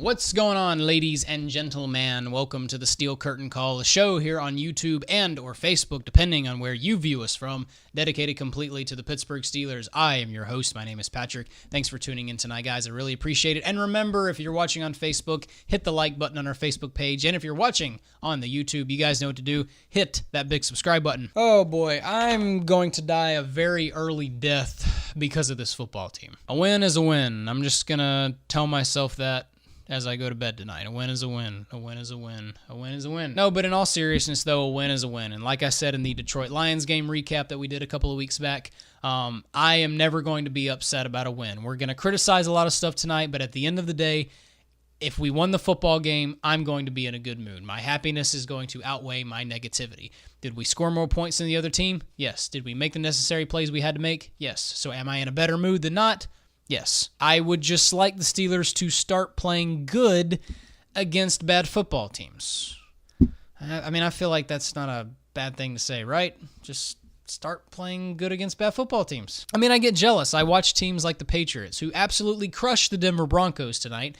What's going on, ladies and gentlemen? Welcome to the Steel Curtain Call, a show here on YouTube and or Facebook, depending on where you view us from, dedicated completely to the Pittsburgh Steelers. I am your host. My name is Patrick. Thanks for tuning in tonight, guys. I really appreciate it. And remember, if you're watching on Facebook, hit the like button on our Facebook page. And if you're watching on the YouTube, you guys know what to do. Hit that big subscribe button. Oh boy, I'm going to die a very early death because of this football team. A win is a win. I'm just going to tell myself that as I go to bed tonight. A win is a win. A win is a win. A win is a win. No, but in all seriousness, though, a win is a win. And like I said in the Detroit Lions game recap that we did a couple of weeks back, I am never going to be upset about a win. We're going to criticize a lot of stuff tonight, but at the end of the day, if we won the football game, I'm going to be in a good mood. My happiness is going to outweigh my negativity. Did we score more points than the other team? Yes. Did we make the necessary plays we had to make? Yes. So am I in a better mood than not? Yes. I would just like the Steelers to start playing good against bad football teams. I mean, I feel like that's not a bad thing to say, right? Just start playing good against bad football teams. I mean, I get jealous. I watch teams like the Patriots, who absolutely crushed the Denver Broncos tonight.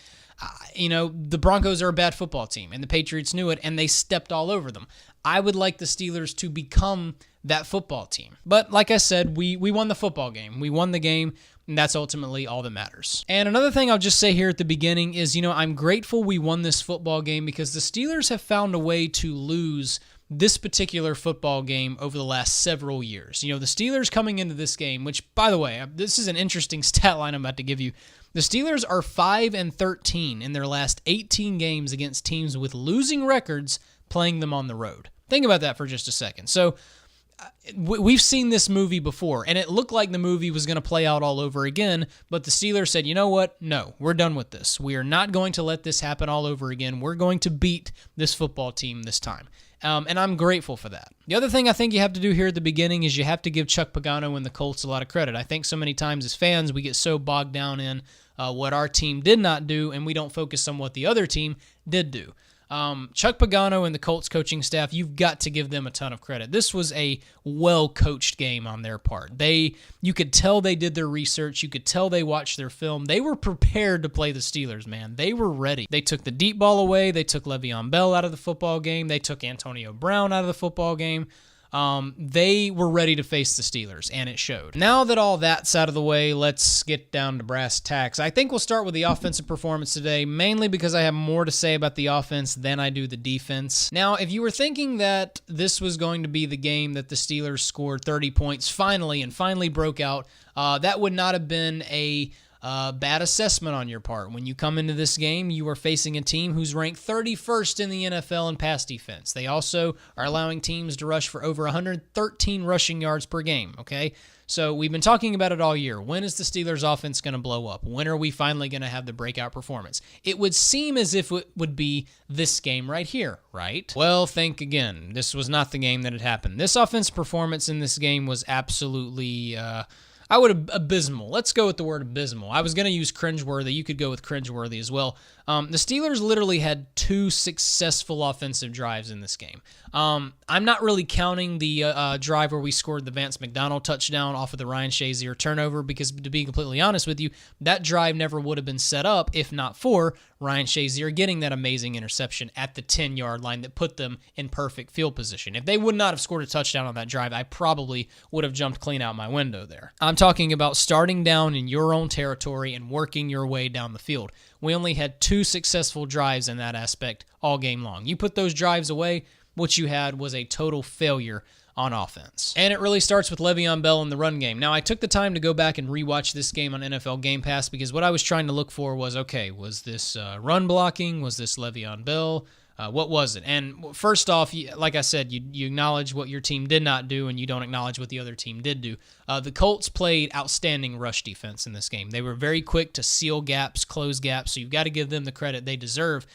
The Broncos are a bad football team, and the Patriots knew it, and they stepped all over them. I would like the Steelers to become that football team. But like I said, we won the football game. We won the game, and that's ultimately all that matters. And another thing I'll just say here at the beginning is, I'm grateful we won this football game because the Steelers have found a way to lose this particular football game over the last several years. The Steelers coming into this game, which, by the way, this is an interesting stat line I'm about to give you. The Steelers are 5-13 in their last 18 games against teams with losing records playing them on the road. Think about that for just a second. So we've seen this movie before, and it looked like the movie was going to play out all over again, but the Steelers said, you know what? No, we're done with this. We are not going to let this happen all over again. We're going to beat this football team this time. And I'm grateful for that. The other thing I think you have to do here at the beginning is you have to give Chuck Pagano and the Colts a lot of credit. I think so many times as fans, we get so bogged down in what our team did not do, and we don't focus on what the other team did do. Chuck Pagano and the Colts coaching staff, you've got to give them a ton of credit. This was a well-coached game on their part. You could tell they did their research. You could tell they watched their film. They were prepared to play the Steelers, man. They were ready. They took the deep ball away. They took Le'Veon Bell out of the football game. They took Antonio Brown out of the football game. They were ready to face the Steelers, and it showed. Now that all that's out of the way, let's get down to brass tacks. I think we'll start with the offensive performance today, mainly because I have more to say about the offense than I do the defense. Now, if you were thinking that this was going to be the game that the Steelers scored 30 points finally broke out, that would not have been a bad assessment on your part. When you come into this game, you are facing a team who's ranked 31st in the NFL in pass defense. They also are allowing teams to rush for over 113 rushing yards per game, okay? So we've been talking about it all year. When is the Steelers offense going to blow up? When are we finally going to have the breakout performance? It would seem as if it would be this game right here, right? Well, think again. This was not the game that had happened. This offense performance in this game was absolutely abysmal. Let's go with the word abysmal. I was going to use cringeworthy. You could go with cringeworthy as well. The Steelers literally had 2 successful offensive drives in this game. I'm not really counting the drive where we scored the Vance McDonald touchdown off of the Ryan Shazier turnover because, to be completely honest with you, that drive never would have been set up if not for Ryan Shazier getting that amazing interception at the 10-yard line that put them in perfect field position. If they would not have scored a touchdown on that drive, I probably would have jumped clean out my window there. I'm talking about starting down in your own territory and working your way down the field. We only had 2 successful drives in that aspect all game long. You put those drives away, what you had was a total failure on offense. And it really starts with Le'Veon Bell in the run game. Now, I took the time to go back and rewatch this game on NFL Game Pass because what I was trying to look for was, okay, was this run blocking? Was this Le'Veon Bell? What was it? And first off, like I said, you acknowledge what your team did not do, and you don't acknowledge what the other team did do. The Colts played outstanding rush defense in this game. They were very quick to seal gaps, close gaps, so you've got to give them the credit they deserve.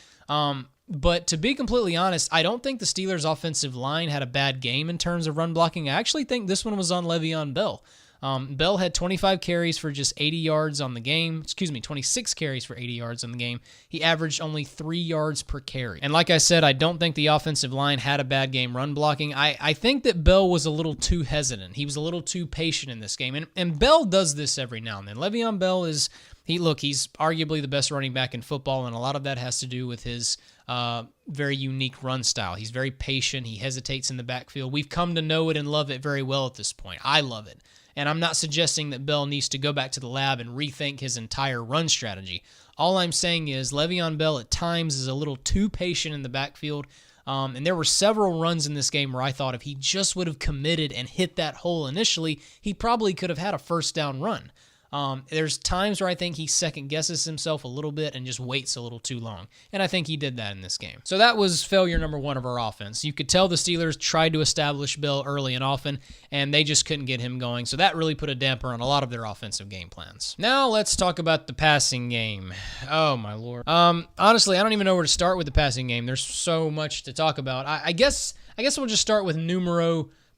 But to be completely honest, I don't think the Steelers' offensive line had a bad game in terms of run blocking. I actually think this one was on Le'Veon Bell. Bell had 25 carries for just 80 yards on the game. 26 carries for 80 yards on the game. He averaged only 3 yards per carry. And like I said, I don't think the offensive line had a bad game run blocking. I think that Bell was a little too hesitant. He was a little too patient in this game. And Bell does this every now and then. Le'Veon Bell is He's arguably the best running back in football, and a lot of that has to do with his very unique run style. He's very patient. He hesitates in the backfield. We've come to know it and love it very well at this point. I love it. And I'm not suggesting that Bell needs to go back to the lab and rethink his entire run strategy. All I'm saying is Le'Veon Bell at times is a little too patient in the backfield. And there were several runs in this game where I thought if he just would have committed and hit that hole initially, he probably could have had a first down run. There's times where I think he second guesses himself a little bit and just waits a little too long. And I think he did that in this game. So that was failure number one of our offense. You could tell the Steelers tried to establish Bell early and often, and they just couldn't get him going. So that really put a damper on a lot of their offensive game plans. Now let's talk about the passing game. Oh my Lord. Honestly, I don't even know where to start with the passing game. There's so much to talk about. I guess we'll just start with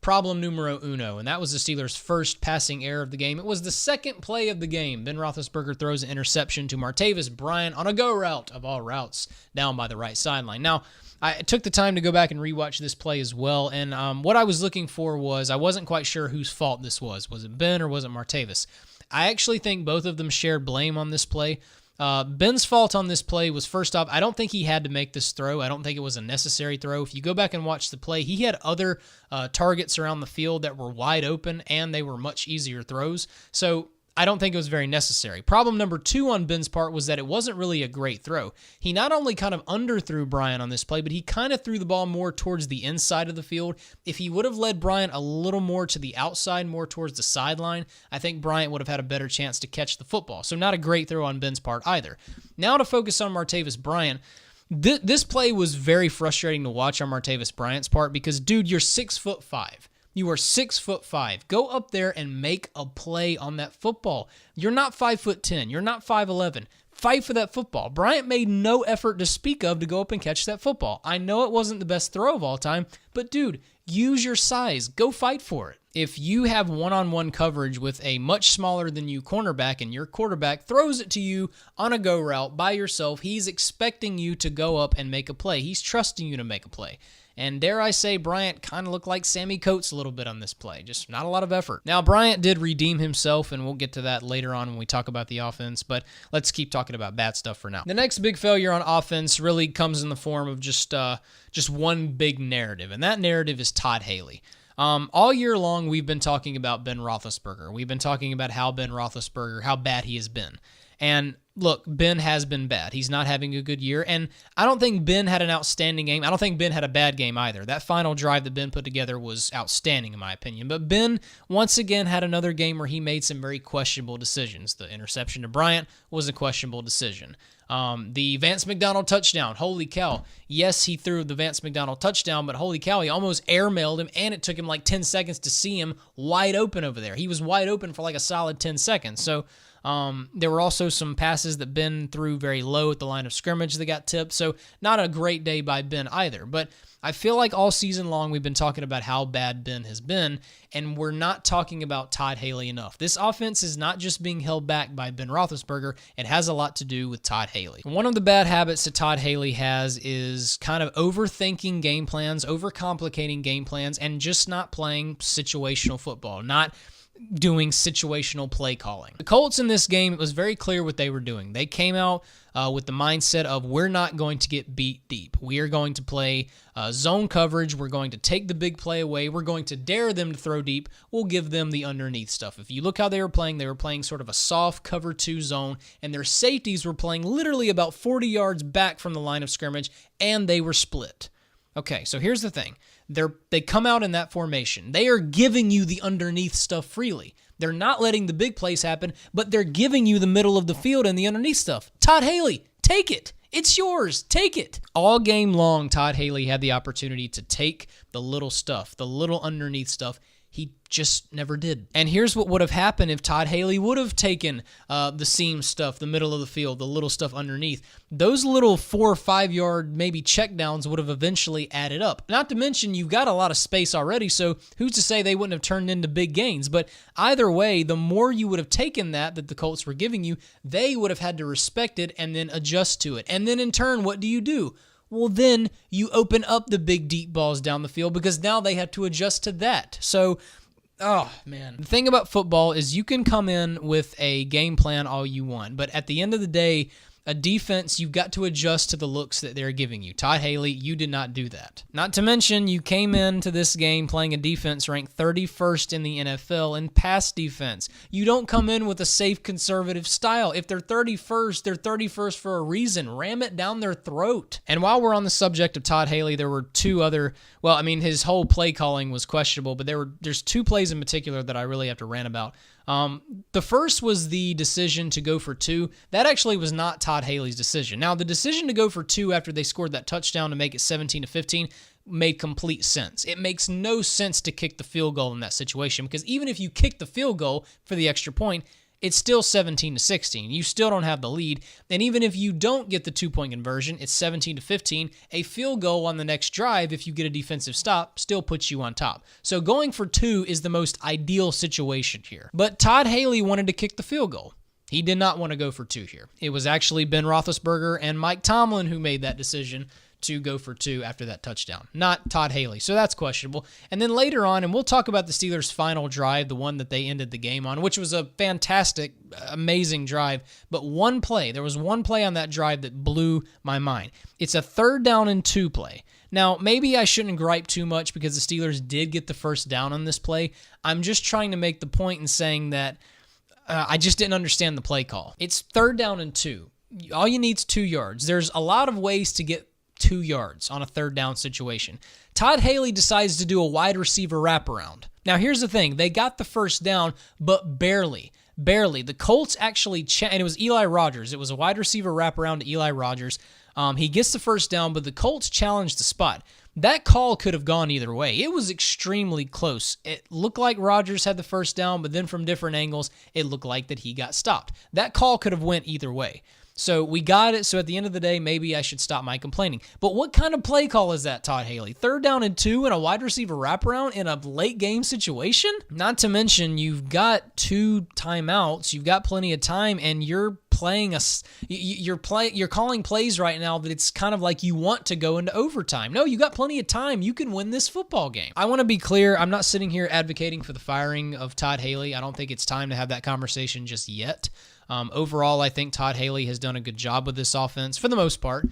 problem numero uno, and that was the Steelers' first passing error of the game. It was the second play of the game. Ben Roethlisberger throws an interception to Martavis Bryant on a go route of all routes down by the right sideline. Now, I took the time to go back and rewatch this play as well, and what I was looking for was I wasn't quite sure whose fault this was. Was it Ben or was it Martavis? I actually think both of them shared blame on this play. Ben's fault on this play was, first off, I don't think he had to make this throw. I don't think it was a necessary throw. If you go back and watch the play, he had other targets around the field that were wide open, and they were much easier throws. So I don't think it was very necessary. Problem number two on Ben's part was that it wasn't really a great throw. He not only kind of underthrew Bryant on this play, but he kind of threw the ball more towards the inside of the field. If he would have led Bryant a little more to the outside, more towards the sideline, I think Bryant would have had a better chance to catch the football. So not a great throw on Ben's part either. Now to focus on Martavis Bryant. This play was very frustrating to watch on Martavis Bryant's part because, dude, you're 6'5". You are 6'5". Go up there and make a play on that football. You're not 5'10". You're not 5'11". Fight for that football. Bryant made no effort to speak of to go up and catch that football. I know it wasn't the best throw of all time, but dude, use your size. Go fight for it. If you have one-on-one coverage with a much smaller than you cornerback and your quarterback throws it to you on a go route by yourself, he's expecting you to go up and make a play. He's trusting you to make a play. And dare I say, Bryant kind of looked like Sammy Coates a little bit on this play. Just not a lot of effort. Now, Bryant did redeem himself, and we'll get to that later on when we talk about the offense, but let's keep talking about bad stuff for now. The next big failure on offense really comes in the form of just one big narrative, and that narrative is Todd Haley. All year long, we've been talking about Ben Roethlisberger. We've been talking about how bad he has been. And look, Ben has been bad. He's not having a good year, and I don't think Ben had an outstanding game. I don't think Ben had a bad game either. That final drive that Ben put together was outstanding in my opinion. But Ben, once again, had another game where he made some very questionable decisions. The interception to Bryant was a questionable decision. The Vance McDonald touchdown, holy cow. Yes, he threw the Vance McDonald touchdown, but holy cow, he almost airmailed him, and it took him like 10 seconds to see him wide open over there. He was wide open for like a solid 10 seconds. So there were also some passes that Ben threw very low at the line of scrimmage that got tipped. So not a great day by Ben either. But I feel like all season long we've been talking about how bad Ben has been, and we're not talking about Todd Haley enough. This offense is not just being held back by Ben Roethlisberger. It has a lot to do with Todd Haley. One of the bad habits that Todd Haley has is kind of overthinking game plans, overcomplicating game plans, and just not playing situational football, not doing situational play calling. The Colts in this game, it was very clear what they were doing. They came out with the mindset of we're not going to get beat deep. We are going to play zone coverage. We're going to take the big play away. We're going to dare them to throw deep. We'll give them the underneath stuff. If you look how they were playing sort of a soft cover 2 zone, and their safeties were playing literally about 40 yards back from the line of scrimmage, and they were split. Okay, so here's the thing. They come out in that formation. They are giving you the underneath stuff freely. They're not letting the big plays happen, but they're giving you the middle of the field and the underneath stuff. Todd Haley, take it. It's yours. Take it. All game long, Todd Haley had the opportunity to take the little stuff, the little underneath stuff. He just never did. And here's what would have happened if Todd Haley would have taken the seam stuff, the middle of the field, the little stuff underneath. Those little 4 or 5 yard maybe checkdowns would have eventually added up. Not to mention you've got a lot of space already, so who's to say they wouldn't have turned into big gains? But either way, the more you would have taken that the Colts were giving you, they would have had to respect it and then adjust to it. And then in turn, what do? Well, then you open up the big deep balls down the field because now they have to adjust to that. So Oh, man. The thing about football is you can come in with a game plan all you want, but at the end of the day, a defense, you've got to adjust to the looks that they're giving you. Todd Haley, you did not do that. Not to mention, you came into this game playing a defense ranked 31st in the NFL in pass defense. You don't come in with a safe, conservative style. If they're 31st, they're 31st for a reason. Ram it down their throat. And while we're on the subject of Todd Haley, there were two other, well, I mean, his whole play calling was questionable, but there's two plays in particular that I really have to rant about. The first was the decision to go for two. That actually was not Todd Haley's decision. Now, the decision to go for two after they scored that touchdown to make it 17-15 made complete sense. It makes no sense to kick the field goal in that situation because even if you kick the field goal for the extra point, it's still 17-16. You still don't have the lead. And even if you don't get the 2-point conversion, it's 17-15. A field goal on the next drive, if you get a defensive stop, still puts you on top. So going for two is the most ideal situation here. But Todd Haley wanted to kick the field goal. He did not want to go for two here. It was actually Ben Roethlisberger and Mike Tomlin who made that decision to go for two after that touchdown, not Todd Haley. So that's questionable. And then later on, and we'll talk about the Steelers' final drive, the one that they ended the game on, which was a fantastic, amazing drive. But there was one play on that drive that blew my mind. It's a 3rd down and 2 play. Now, maybe I shouldn't gripe too much because the Steelers did get the first down on this play. I'm just trying to make the point in saying that I just didn't understand the play call. It's 3rd down and 2. All you need is 2 yards. There's a lot of ways to get 2 yards on a 3rd down situation. Todd Haley decides to do a wide receiver wraparound. Now, here's the thing. They got the first down, but barely. The Colts actually, and it was Eli Rogers. It was a wide receiver wraparound to Eli Rogers. He gets the first down, but the Colts challenged the spot. That call could have gone either way. It was extremely close. It looked like Rodgers had the first down, but then from different angles, it looked like that he got stopped. That call could have went either way. So we got it. So at the end of the day, maybe I should stop my complaining. But what kind of play call is that, Todd Haley? 3rd down and 2 and a wide receiver wraparound in a late game situation? Not to mention, you've got 2 timeouts. You've got plenty of time, and you're calling plays right now that it's kind of like you want to go into overtime. No, you got plenty of time. You can win this football game. I want to be clear. I'm not sitting here advocating for the firing of Todd Haley. I don't think it's time to have that conversation just yet. Overall, I think Todd Haley has done a good job with this offense for the most part.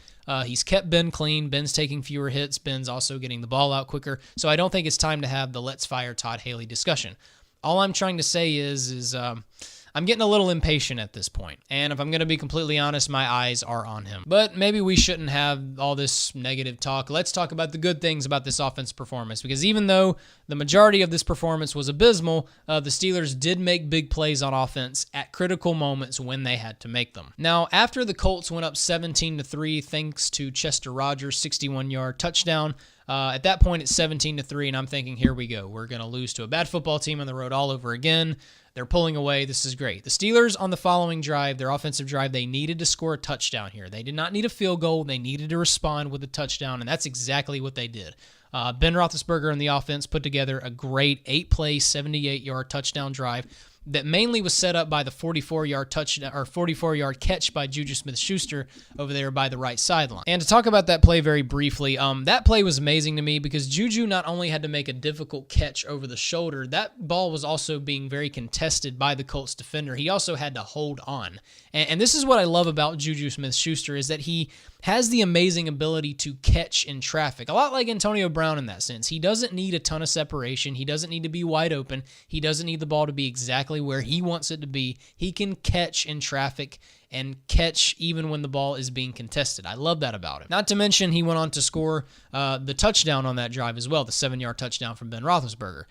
He's kept Ben clean. Ben's taking fewer hits. Ben's also getting the ball out quicker. So I don't think it's time to have the let's fire Todd Haley discussion. All I'm trying to say is I'm getting a little impatient at this point. And if I'm going to be completely honest, my eyes are on him. But maybe we shouldn't have all this negative talk. Let's talk about the good things about this offense performance. Because even though the majority of this performance was abysmal, the Steelers did make big plays on offense at critical moments when they had to make them. Now, after the Colts went up 17-3 thanks to Chester Rogers' 61-yard touchdown, at that point it's 17-3, and I'm thinking, here we go. We're going to lose to a bad football team on the road all over again. They're pulling away. This is great. The Steelers on the following drive, their offensive drive, they needed to score a touchdown here. They did not need a field goal. They needed to respond with a touchdown, and that's exactly what they did. Ben Roethlisberger and the offense put together a great 8-play, 78-yard touchdown drive that mainly was set up by the 44-yard touchdown or 44-yard catch by Juju Smith-Schuster over there by the right sideline. And to talk about that play very briefly, that play was amazing to me because Juju not only had to make a difficult catch over the shoulder, that ball was also being very contested by the Colts defender. He also had to hold on. And this is what I love about Juju Smith-Schuster is that he has the amazing ability to catch in traffic. A lot like Antonio Brown in that sense. He doesn't need a ton of separation. He doesn't need to be wide open. He doesn't need the ball to be exactly where he wants it to be. He can catch in traffic and catch even when the ball is being contested. I love that about him. Not to mention he went on to score the touchdown on that drive as well, the 7-yard touchdown from Ben Roethlisberger.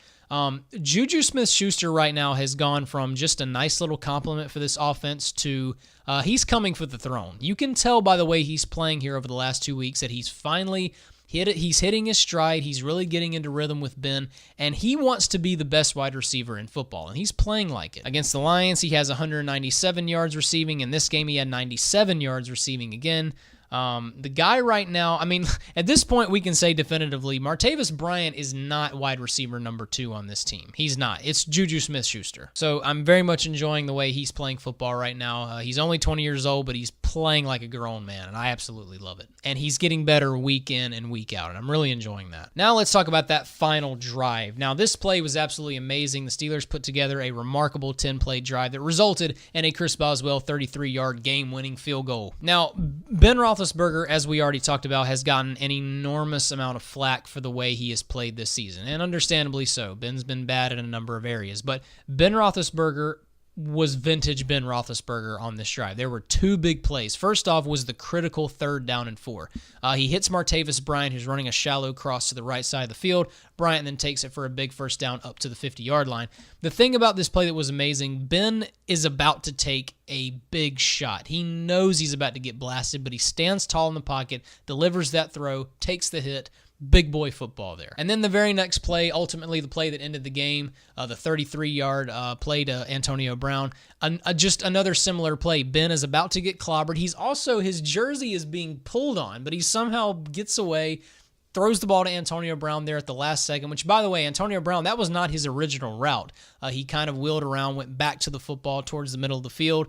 Juju Smith-Schuster right now has gone from just a nice little compliment for this offense to he's coming for the throne. You can tell by the way he's playing here over the last 2 weeks that he's finally hit it. He's hitting his stride. He's really getting into rhythm with Ben, and he wants to be the best wide receiver in football, and he's playing like it. Against the Lions, he has 197 yards receiving. In this game, he had 97 yards receiving again. The guy right now, I mean, at this point we can say definitively, Martavis Bryant is not wide receiver number 2 on this team. He's not. It's Juju Smith-Schuster. So I'm very much enjoying the way he's playing football right now. He's only 20 years old, but he's playing like a grown man, and I absolutely love it. And he's getting better week in and week out, and I'm really enjoying that. Now let's talk about that final drive. Now this play was absolutely amazing. The Steelers put together a remarkable 10-play drive that resulted in a Chris Boswell 33-yard game-winning field goal. Now, Ben Roethlisberger, as we already talked about, has gotten an enormous amount of flack for the way he has played this season, and understandably so. Ben's been bad in a number of areas, but Ben Roethlisberger was vintage Ben Roethlisberger on this drive. There were 2 big plays. First off was the critical 3rd down and 4. He hits Martavis Bryant, who's running a shallow cross to the right side of the field. Bryant then takes it for a big first down up to the 50-yard line. The thing about this play that was amazing, Ben is about to take a big shot. He knows he's about to get blasted, but he stands tall in the pocket, delivers that throw, takes the hit. Big boy football there. And then the very next play, ultimately the play that ended the game, the 33-yard play to Antonio Brown, just another similar play. Ben is about to get clobbered. His jersey is being pulled on, but he somehow gets away, throws the ball to Antonio Brown there at the last second, which, by the way, Antonio Brown, that was not his original route. He kind of wheeled around, went back to the football towards the middle of the field.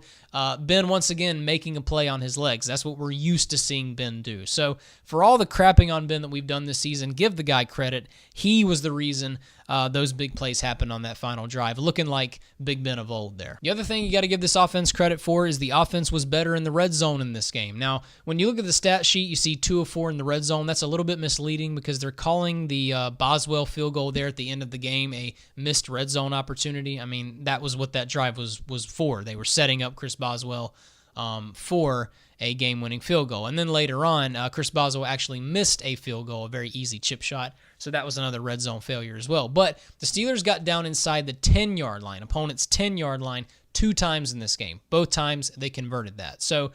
Ben, once again, making a play on his legs. That's what we're used to seeing Ben do. So for all the crapping on Ben that we've done this season, give the guy credit. He was the reason those big plays happened on that final drive, looking like Big Ben of old there. The other thing you got to give this offense credit for is the offense was better in the red zone in this game. Now, when you look at the stat sheet, you see 2 of 4 in the red zone. That's a little bit misleading because they're calling the Boswell field goal there at the end of the game a missed red zone opportunity. I mean, that was what that drive was for. They were setting up Chris Boswell for a game-winning field goal. And then later on, Chris Boswell actually missed a field goal, a very easy chip shot. So that was another red zone failure as well. But the Steelers got down inside the 10-yard line, opponent's 10-yard line, 2 times in this game. Both times they converted that. So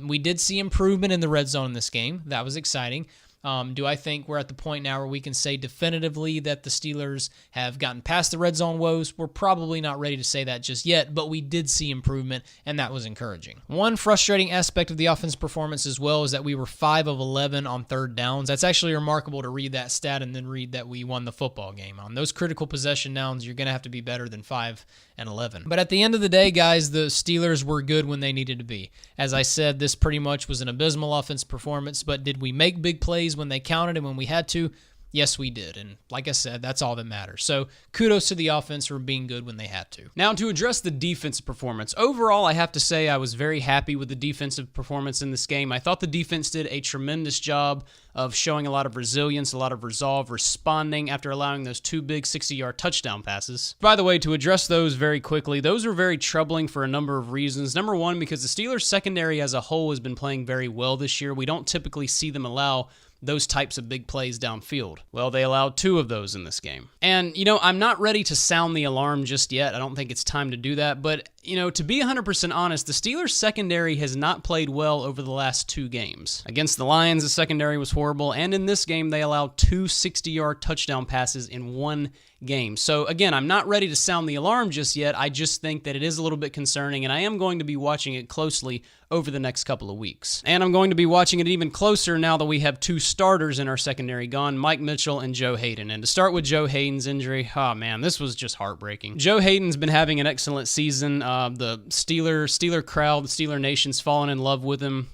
we did see improvement in the red zone in this game. That was exciting. Do I think we're at the point now where we can say definitively that the Steelers have gotten past the red zone woes? We're probably not ready to say that just yet, but we did see improvement, and that was encouraging. One frustrating aspect of the offense performance as well is that we were 5 of 11 on 3rd downs. That's actually remarkable to read that stat and then read that we won the football game. On those critical possession downs, you're going to have to be better than 5 and 11. But at the end of the day, guys, the Steelers were good when they needed to be. As I said, this pretty much was an abysmal offense performance, but did we make big plays when they counted and when we had to? Yes, we did. And like I said, that's all that matters. So kudos to the offense for being good when they had to. Now, to address the defensive performance, overall, I have to say I was very happy with the defensive performance in this game. I thought the defense did a tremendous job of showing a lot of resilience, a lot of resolve, responding after allowing those 2 big 60-yard touchdown passes. By the way, to address those very quickly, those are very troubling for a number of reasons. Number one, because the Steelers secondary as a whole has been playing very well this year. We don't typically see them allow those types of big plays downfield. Well, they allowed 2 of those in this game. And, I'm not ready to sound the alarm just yet. I don't think it's time to do that. But, to be 100% honest, the Steelers secondary has not played well over the last 2 games. Against the Lions, the secondary was horrible. And in this game, they allowed 2 60-yard touchdown passes in 1 game. So again, I'm not ready to sound the alarm just yet. I just think that it is a little bit concerning, and I am going to be watching it closely over the next couple of weeks. And I'm going to be watching it even closer now that we have 2 starters in our secondary gone, Mike Mitchell and Joe Hayden. And to start with Joe Hayden's injury, oh man, this was just heartbreaking. Joe Hayden's been having an excellent season. The Steeler crowd, the Steeler Nation's fallen in love with him.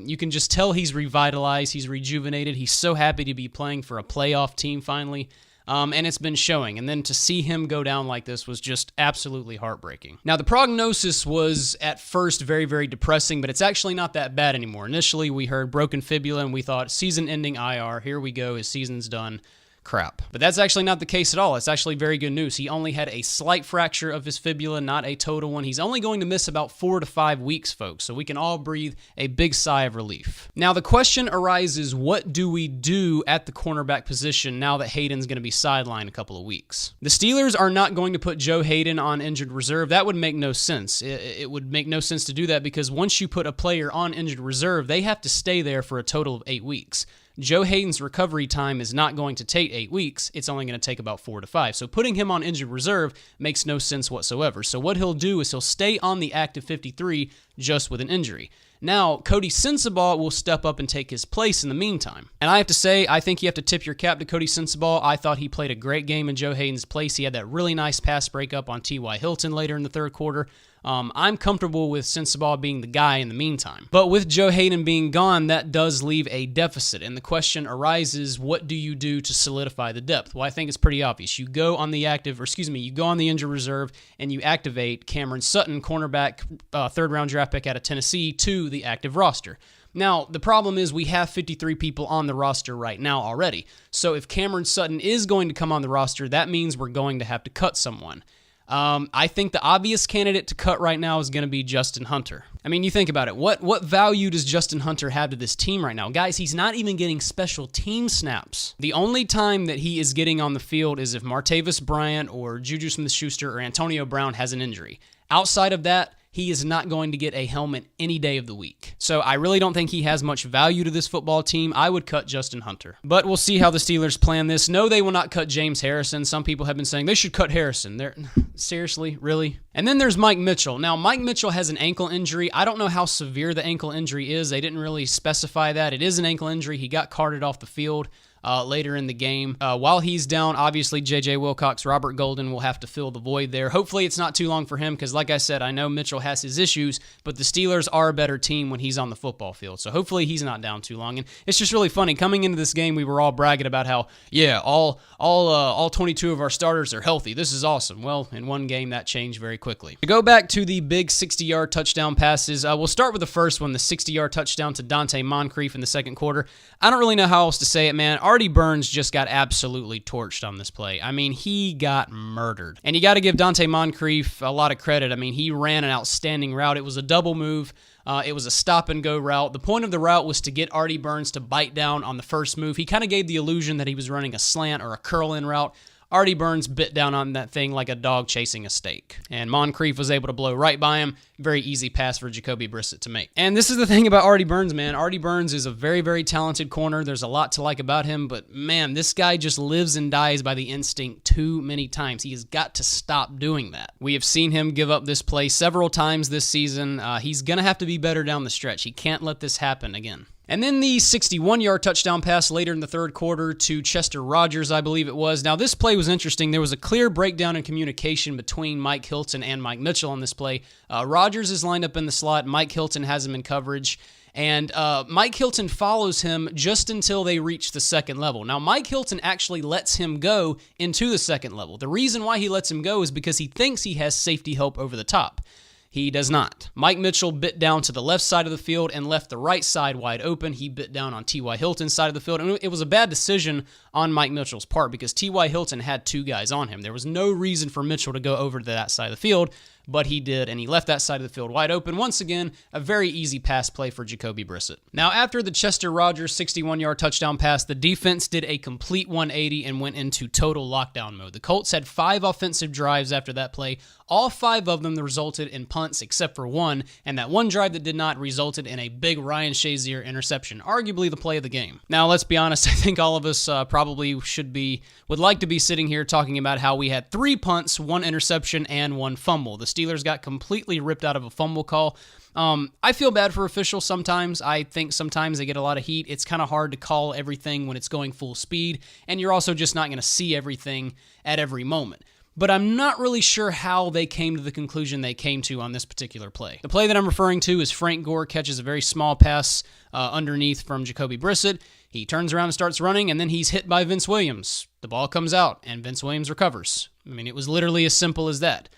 You can just tell he's revitalized, he's rejuvenated. He's so happy to be playing for a playoff team finally. And it's been showing. And then to see him go down like this was just absolutely heartbreaking. Now, the prognosis was at first very, very depressing, but it's actually not that bad anymore. Initially, we heard broken fibula, and we thought season-ending IR. Here we go. His season's done. Crap. But that's actually not the case at all. It's actually very good news. He only had a slight fracture of his fibula, not a total one. He's only going to miss about 4 to 5 weeks, folks, so we can all breathe a big sigh of relief. Now, the question arises, what do we do at the cornerback position now that Hayden's going to be sidelined a couple of weeks? The Steelers are not going to put Joe Hayden on injured reserve. That would make no sense. It would make no sense to do that because once you put a player on injured reserve, they have to stay there for a total of 8 weeks. Joe Hayden's recovery time is not going to take 8 weeks. It's only going to take about 4 to 5. So putting him on injured reserve makes no sense whatsoever. So what he'll do is he'll stay on the active 53 just with an injury. Now, Cody Sensabaugh will step up and take his place in the meantime. And I have to say, I think you have to tip your cap to Cody Sensabaugh. I thought he played a great game in Joe Hayden's place. He had that really nice pass breakup on T.Y. Hilton later in the third quarter. I'm comfortable with Sensabaugh being the guy in the meantime. But with Joe Hayden being gone, that does leave a deficit. And the question arises, what do you do to solidify the depth? Well, I think it's pretty obvious. You go on the injured reserve and you activate Cameron Sutton, cornerback, third-round draft pick out of Tennessee, to the active roster. Now, the problem is we have 53 people on the roster right now already. So if Cameron Sutton is going to come on the roster, that means we're going to have to cut someone. I think the obvious candidate to cut right now is going to be Justin Hunter. I mean, you think about it. What value does Justin Hunter have to this team right now? Guys, he's not even getting special team snaps. The only time that he is getting on the field is if Martavis Bryant or Juju Smith-Schuster or Antonio Brown has an injury. Outside of that, he is not going to get a helmet any day of the week. So I really don't think he has much value to this football team. I would cut Justin Hunter. But we'll see how the Steelers plan this. No, they will not cut James Harrison. Some people have been saying they should cut Harrison. Seriously? Really? And then there's Mike Mitchell. Now, Mike Mitchell has an ankle injury. I don't know how severe the ankle injury is. They didn't really specify that. It is an ankle injury. He got carted off the field later in the game. While he's down, obviously J.J. Wilcox, Robert Golden will have to fill the void there. Hopefully it's not too long for him because, like I said, I know Mitchell has his issues, but the Steelers are a better team when he's on the football field. So hopefully he's not down too long. And it's just really funny. Coming into this game, we were all bragging about how, yeah, all 22 of our starters are healthy. This is awesome. Well, in one game, that changed very quickly. To go back to the big 60-yard touchdown passes, we'll start with the first one, the 60-yard touchdown to Dante Moncrief in the second quarter. I don't really know how else to say it, man. Artie Burns just got absolutely torched on this play. I mean, he got murdered. And you got to give Dante Moncrief a lot of credit. I mean, he ran an outstanding route. It was a double move. It was a stop-and-go route. The point of the route was to get Artie Burns to bite down on the first move. He kind of gave the illusion that he was running a slant or a curl-in route. Artie Burns bit down on that thing like a dog chasing a steak. And Moncrief was able to blow right by him. Very easy pass for Jacoby Brissett to make. And this is the thing about Artie Burns, man. Artie Burns is a very, very talented corner. There's a lot to like about him. But, man, this guy just lives and dies by the instinct too many times. He has got to stop doing that. We have seen him give up this play several times this season. He's going to have to be better down the stretch. He can't let this happen again. And then the 61-yard touchdown pass later in the third quarter to Chester Rogers, I believe it was. Now, this play was interesting. There was a clear breakdown in communication between Mike Hilton and Mike Mitchell on this play. Rogers is lined up in the slot. Mike Hilton has him in coverage. And Mike Hilton follows him just until they reach the second level. Now, Mike Hilton actually lets him go into the second level. The reason why he lets him go is because he thinks he has safety help over the top. He does not. Mike Mitchell bit down to the left side of the field and left the right side wide open. He bit down on T.Y. Hilton's side of the field. And it was a bad decision on Mike Mitchell's part because T.Y. Hilton had two guys on him. There was no reason for Mitchell to go over to that side of the field, but he did, and he left that side of the field wide open. Once again, a very easy pass play for Jacoby Brissett. Now, after the Chester Rogers 61-yard touchdown pass, the defense did a complete 180 and went into total lockdown mode. The Colts had 5 offensive drives after that play. All 5 of them resulted in punts except for one, and that one drive that did not resulted in a big Ryan Shazier interception, arguably the play of the game. Now, let's be honest, I think all of us probably would like to be sitting here talking about how we had 3 punts, 1 interception, and 1 fumble. The Steelers got completely ripped out of a fumble call. I feel bad for officials sometimes. I think sometimes they get a lot of heat. It's kind of hard to call everything when it's going full speed, and you're also just not going to see everything at every moment. But I'm not really sure how they came to the conclusion they came to on this particular play. The play that I'm referring to is Frank Gore catches a very small pass underneath from Jacoby Brissett. He turns around and starts running, and then he's hit by Vince Williams. The ball comes out, and Vince Williams recovers. I mean, it was literally as simple as that.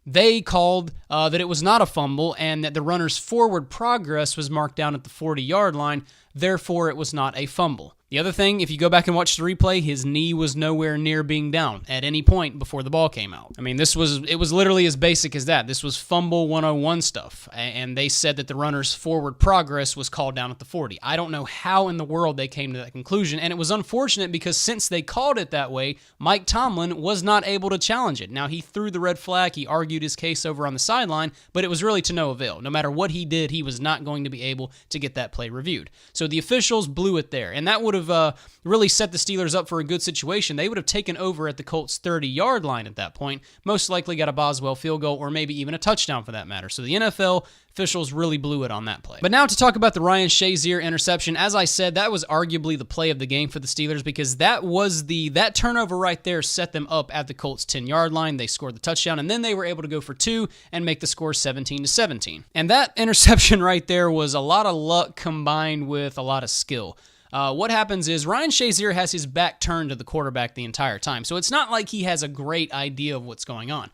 They called that it was not a fumble and that the runner's forward progress was marked down at the 40-yard line. Therefore, it was not a fumble. The other thing, if you go back and watch the replay, his knee was nowhere near being down at any point before the ball came out. I mean, it was literally as basic as that. This was fumble 101 stuff, and they said that the runner's forward progress was called down at the 40. I don't know how in the world they came to that conclusion, and it was unfortunate because since they called it that way, Mike Tomlin was not able to challenge it. Now, he threw the red flag, he argued his case over on the sideline, but it was really to no avail. No matter what he did, he was not going to be able to get that play reviewed. So the officials blew it there, and that would would have really set the Steelers up for a good situation. They would have taken over at the Colts' 30-yard line at that point, most likely got a Boswell field goal or maybe even a touchdown for that matter. So the NFL officials really blew it on that play. But now to talk about the Ryan Shazier interception. As I said, that was arguably the play of the game for the Steelers because that turnover right there set them up at the Colts' 10-yard line. They scored the touchdown, and then they were able to go for 2 and make the score 17-17. And that interception right there was a lot of luck combined with a lot of skill. What happens is Ryan Shazier has his back turned to the quarterback the entire time, so it's not like he has a great idea of what's going on.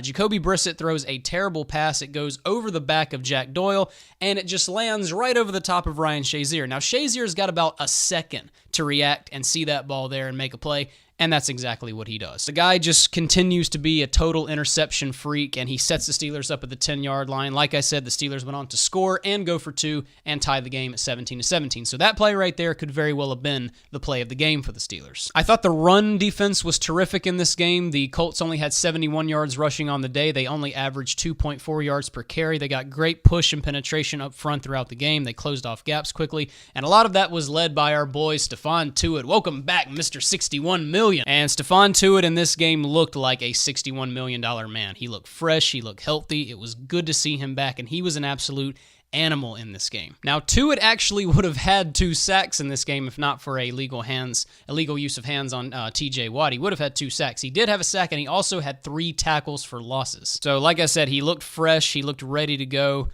Jacoby Brissett throws a terrible pass. It goes over the back of Jack Doyle, and it just lands right over the top of Ryan Shazier. Now, Shazier's got about a second to react and see that ball there and make a play, and that's exactly what he does. The guy just continues to be a total interception freak, and he sets the Steelers up at the 10-yard line. Like I said, the Steelers went on to score and go for 2 and tie the game at 17-17. So that play right there could very well have been the play of the game for the Steelers. I thought the run defense was terrific in this game. The Colts only had 71 yards rushing on the day. They only averaged 2.4 yards per carry. They got great push and penetration up front throughout the game. They closed off gaps quickly, and a lot of that was led by our boy Stephon Tuitt. Welcome back, Mr. 61 million. And Stephon Tuitt in this game looked like a $61 million man. He looked fresh. He looked healthy. It was good to see him back, and he was an absolute animal in this game. Now, Tuitt actually would have had 2 sacks in this game if not for illegal use of hands on TJ Watt. He would have had 2 sacks. He did have a sack, and he also had 3 tackles for losses. So, like I said, he looked fresh. He looked ready to go.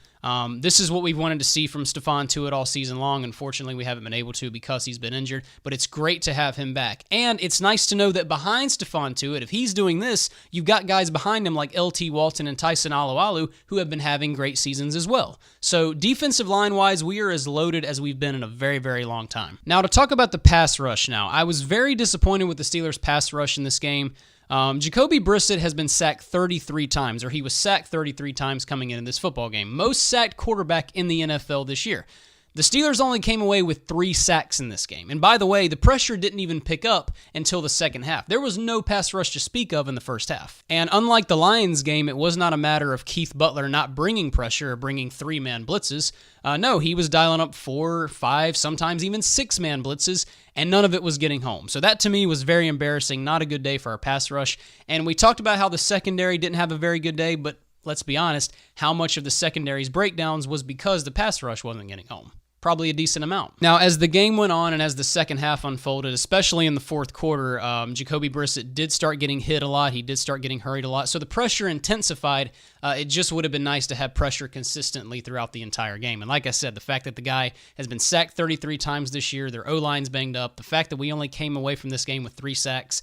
This is what we've wanted to see from Stephon Tuitt all season long. Unfortunately, we haven't been able to because he's been injured, but it's great to have him back. And it's nice to know that behind Stephon Tuitt, if he's doing this, you've got guys behind him like LT Walton and Tyson Alualu who have been having great seasons as well. So defensive line-wise, we are as loaded as we've been in a very, very long time. Now, to talk about the pass rush now, I was very disappointed with the Steelers' pass rush in this game. Jacoby Brissett has been sacked 33 times, or he was sacked 33 times coming into this football game. Most sacked quarterback in the NFL this year. The Steelers only came away with 3 sacks in this game. And by the way, the pressure didn't even pick up until the second half. There was no pass rush to speak of in the first half. And unlike the Lions game, it was not a matter of Keith Butler not bringing pressure or bringing 3-man blitzes. No, he was dialing up 4, 5, sometimes even 6-man blitzes, and none of it was getting home. So that to me was very embarrassing, not a good day for our pass rush. And we talked about how the secondary didn't have a very good day, but let's be honest, how much of the secondary's breakdowns was because the pass rush wasn't getting home? Probably a decent amount. Now, as the game went on and as the second half unfolded, especially in the fourth quarter, Jacoby Brissett did start getting hit a lot. He did start getting hurried a lot. So the pressure intensified. It just would have been nice to have pressure consistently throughout the entire game. And like I said, the fact that the guy has been sacked 33 times this year, their O-line's banged up, the fact that we only came away from this game with 3 sacks,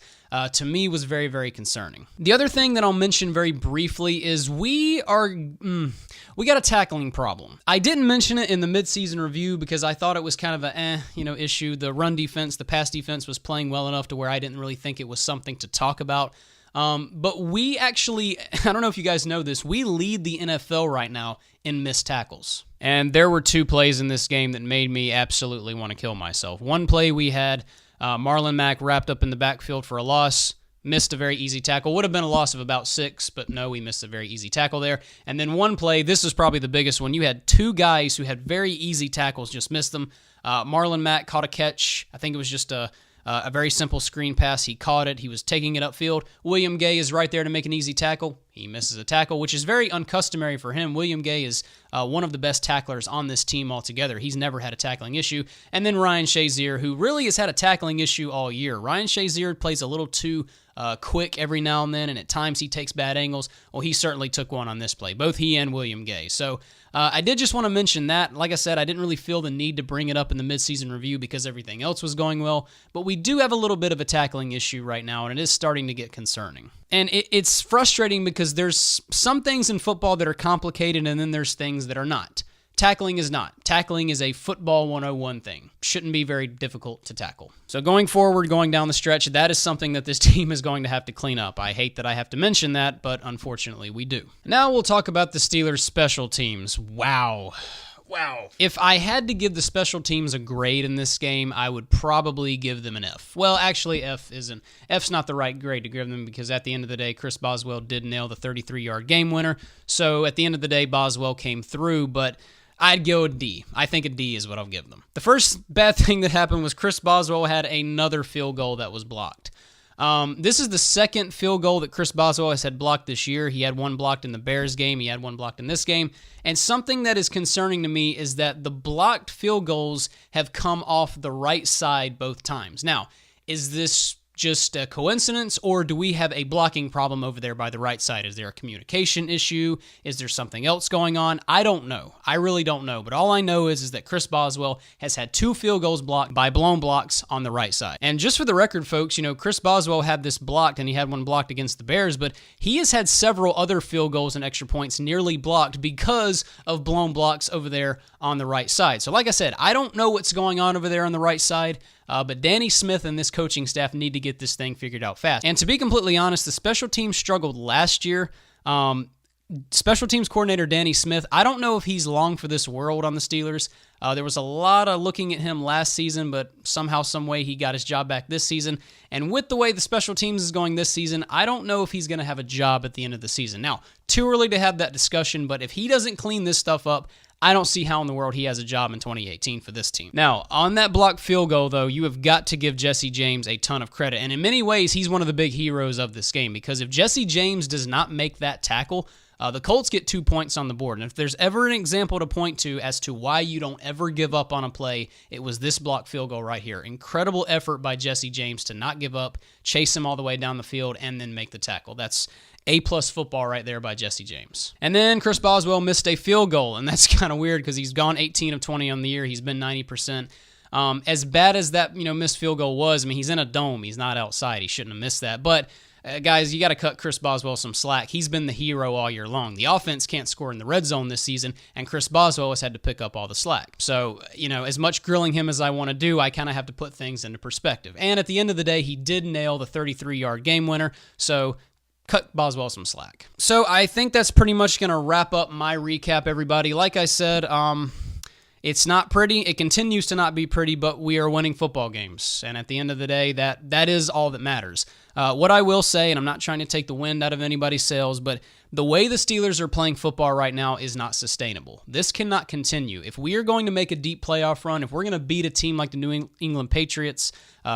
to me was very, very concerning. The other thing that I'll mention very briefly is we got a tackling problem. I didn't mention it in the midseason review because I thought it was kind of a issue. The run defense, the pass defense was playing well enough to where I didn't really think it was something to talk about. But we actually, I don't know if you guys know this, we lead the NFL right now in missed tackles. And there were 2 plays in this game that made me absolutely want to kill myself. One play we had Marlon Mack wrapped up in the backfield for a loss, missed a very easy tackle. Would have been a loss of about 6, but no, we missed a very easy tackle there. And then one play, this is probably the biggest one. You had 2 guys who had very easy tackles, just missed them. Marlon Mack caught a catch. I think it was just a very simple screen pass. He caught it. He was taking it upfield. William Gay is right there to make an easy tackle. He misses a tackle, which is very uncustomary for him. William Gay is one of the best tacklers on this team altogether. He's never had a tackling issue. And then Ryan Shazier, who really has had a tackling issue all year. Ryan Shazier plays a little too quick every now and then, and at times he takes bad angles. Well, he certainly took one on this play, both he and William Gay. So I did just want to mention that. Like I said, I didn't really feel the need to bring it up in the midseason review because everything else was going well, but we do have a little bit of a tackling issue right now, and it is starting to get concerning. And it's frustrating because there's some things in football that are complicated, and then there's things that are not. Tackling is not. Tackling is a football 101 thing. Shouldn't be very difficult to tackle. So going forward, going down the stretch, that is something that this team is going to have to clean up. I hate that I have to mention that, but unfortunately we do. Now we'll talk about the Steelers' special teams. Wow. If I had to give the special teams a grade in this game, I would probably give them an F. Well, actually, F's not the right grade to give them because at the end of the day, Chris Boswell did nail the 33-yard game winner. So at the end of the day, Boswell came through, but I'd go a D. I think a D is what I'll give them. The first bad thing that happened was Chris Boswell had another field goal that was blocked. This is the second field goal that Chris Boswell has had blocked this year. He had one blocked in the Bears game. He had one blocked in this game. And something that is concerning to me is that the blocked field goals have come off the right side both times. Now, is this just a coincidence, or do we have a blocking problem over there by the right side? Is there a communication issue? Is there something else going on? I don't know. I really don't know. But all I know is that Chris Boswell has had 2 field goals blocked by blown blocks on the right side. And just for the record, folks, Chris Boswell had this blocked, and he had one blocked against the Bears, but he has had several other field goals and extra points nearly blocked because of blown blocks over there on the right side. So like I said, I don't know what's going on over there on the right side. But Danny Smith and this coaching staff need to get this thing figured out fast. And to be completely honest, the special teams struggled last year. Special teams coordinator Danny Smith, I don't know if he's long for this world on the Steelers. There was a lot of looking at him last season, but somehow, some way, he got his job back this season. And with the way the special teams is going this season, I don't know if he's going to have a job at the end of the season. Now, too early to have that discussion, but if he doesn't clean this stuff up, I don't see how in the world he has a job in 2018 for this team. Now, on that blocked field goal, though, you have got to give Jesse James a ton of credit. And in many ways, he's one of the big heroes of this game, because if Jesse James does not make that tackle, the Colts get 2 points on the board. And if there's ever an example to point to as to why you don't ever give up on a play, it was this blocked field goal right here. Incredible effort by Jesse James to not give up, chase him all the way down the field, and then make the tackle. That's A-plus football right there by Jesse James. And then Chris Boswell missed a field goal, and that's kind of weird because he's gone 18 of 20 on the year. He's been 90%. As bad as that missed field goal was, I mean, he's in a dome. He's not outside. He shouldn't have missed that. But guys, you got to cut Chris Boswell some slack. He's been the hero all year long. The offense can't score in the red zone this season, and Chris Boswell has had to pick up all the slack. So, as much grilling him as I want to do, I kind of have to put things into perspective. And at the end of the day, he did nail the 33-yard game winner. So cut Boswell some slack. So I think that's pretty much going to wrap up my recap, everybody. Like I said, it's not pretty. It continues to not be pretty, but we are winning football games. And at the end of the day, that is all that matters. What I will say, and I'm not trying to take the wind out of anybody's sails, but the way the Steelers are playing football right now is not sustainable. This cannot continue. If we are going to make a deep playoff run, if we're going to beat a team like the New England Patriots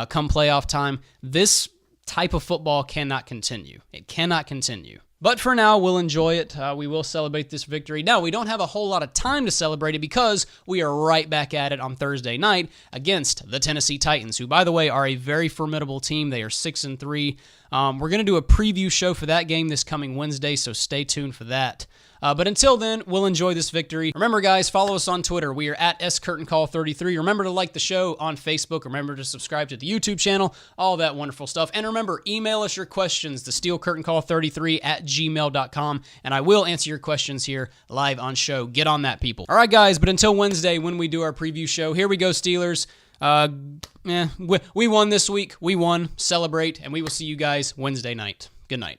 come playoff time, this type of football cannot continue. It cannot continue. But for now, we'll enjoy it. We will celebrate this victory. Now, we don't have a whole lot of time to celebrate it because we are right back at it on Thursday night against the Tennessee Titans, who, by the way, are a very formidable team. They are 6-3. We're going to do a preview show for that game this coming Wednesday, so stay tuned for that. But until then, we'll enjoy this victory. Remember, guys, follow us on Twitter. We are at SCurtainCall33. Remember to like the show on Facebook. Remember to subscribe to the YouTube channel, all that wonderful stuff. And remember, email us your questions, thesteelcurtaincall33@gmail.com, and I will answer your questions here live on show. Get on that, people. All right, guys, but until Wednesday when we do our preview show, here we go, Steelers. We won this week. We won. Celebrate, and we will see you guys Wednesday night. Good night.